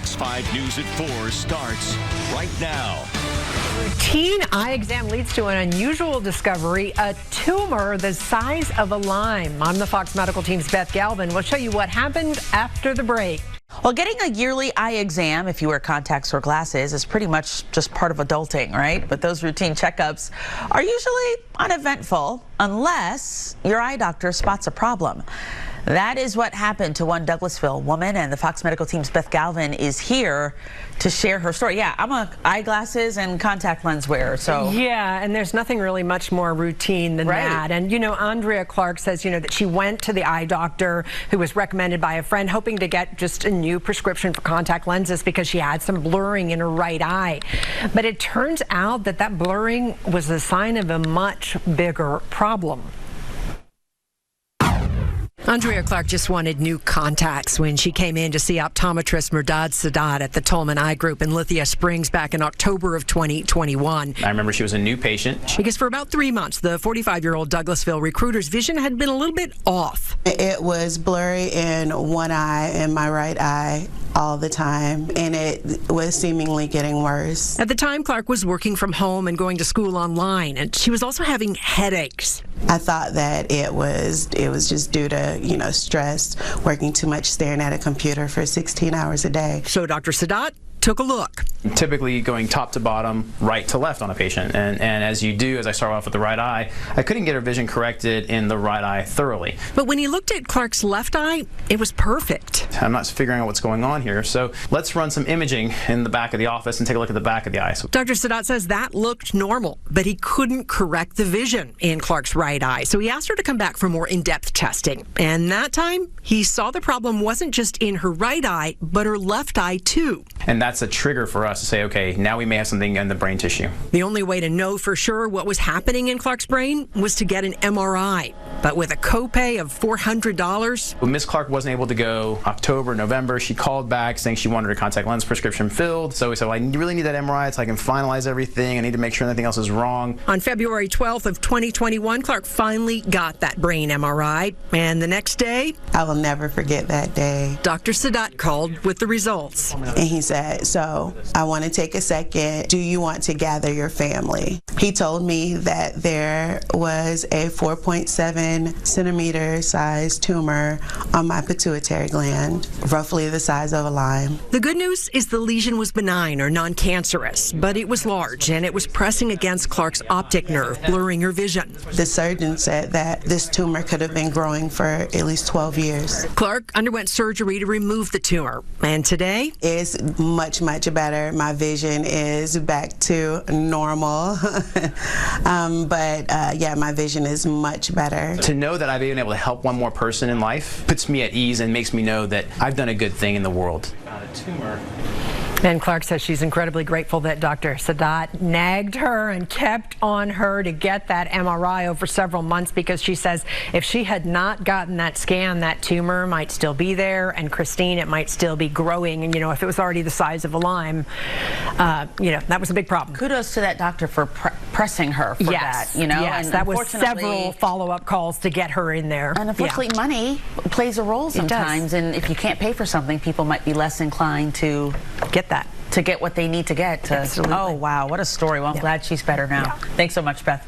Fox 5 News at 4 starts right now. Routine eye exam leads to an unusual discovery, a tumor the size of a lime. I'm the Fox Medical Team's Beth Galvin. We'll show you what happened after the break. Well, getting a yearly eye exam, if you wear contacts or glasses, is pretty much just part of adulting, right? But those routine checkups are usually uneventful unless your eye doctor spots a problem. That is what happened to one Douglasville woman, and the Fox Medical Team's Beth Galvin is here to share her story. Yeah, I'm a eyeglasses and contact lens wearer, so. Yeah, and there's nothing really much more routine than that. And, you know, Andrea Clark says, you know, that she went to the eye doctor who was recommended by a friend, hoping to get just a new prescription for contact lenses because she had some blurring in her right eye. But it turns out that that blurring was a sign of a much bigger problem. Andrea Clark just wanted new contacts when she came in to see optometrist Murdad Sadat at the Tolman Eye Group in Lithia Springs back in October of 2021. I remember she was a new patient. Because for about 3 months, the 45-year-old Douglasville recruiter's vision had been a little bit off. It was blurry in one eye, in my right eye, all the time, and it was seemingly getting worse. At the time, Clark was working from home and going to school online, and she was also having headaches. I thought that it was just due to, you know, stress, working too much, staring at a computer for 16 hours a day. So Dr. Sadat took a look. Typically going top to bottom, right to left on a patient. And as you do, as I start off with the right eye, I couldn't get her vision corrected in the right eye thoroughly. But when he looked at Clark's left eye, it was perfect. I'm not figuring out what's going on here, so let's run some imaging in the back of the office and take a look at the back of the eye. Dr. Sadat says that looked normal, but he couldn't correct the vision in Clark's right eye. So he asked her to come back for more in-depth testing. And that time, he saw the problem wasn't just in her right eye, but her left eye too. And that's a trigger for us to say, okay, now we may have something in the brain tissue. The only way to know for sure what was happening in Clark's brain was to get an MRI. But with a copay of $400. Well, Miss Clark wasn't able to go October, November. She called back saying she wanted her contact lens prescription filled. So we said, well, I really need that MRI so I can finalize everything. I need to make sure nothing else is wrong. On February 12th of 2021, Clark finally got that brain MRI. And the next day, I will never forget that day. Dr. Sadat called with the results. And he said, so I want to take a second. Do you want to gather your family? He told me that there was a 4.7 centimeter size tumor on my pituitary gland, roughly the size of a lime. The good news is the lesion was benign or non-cancerous, but it was large and it was pressing against Clark's optic nerve, blurring her vision. The surgeon said that this tumor could have been growing for at least 12 years. Clark underwent surgery to remove the tumor, and today it's much better. My vision is back to normal. Yeah, my vision is much better. To know that I've been able to help one more person in life puts me at ease and makes me know that I've done a good thing in the world. Got a tumor. And Clark says she's incredibly grateful that Dr. Sadat nagged her and kept on her to get that MRI over several months, because she says if she had not gotten that scan, that tumor might still be there, and Christine, it might still be growing. And, you know, if it was already the size of a lime, you know, that was a big problem. Kudos to that doctor for pressing her for that, you know. Yes, and that was several follow-up calls to get her in there. And unfortunately, money plays a role sometimes, and if you can't pay for something, people might be less inclined to get that. To get what they need to get. Absolutely. Oh, wow, what a story. Well, I'm glad she's better now. Yeah. Thanks so much, Beth.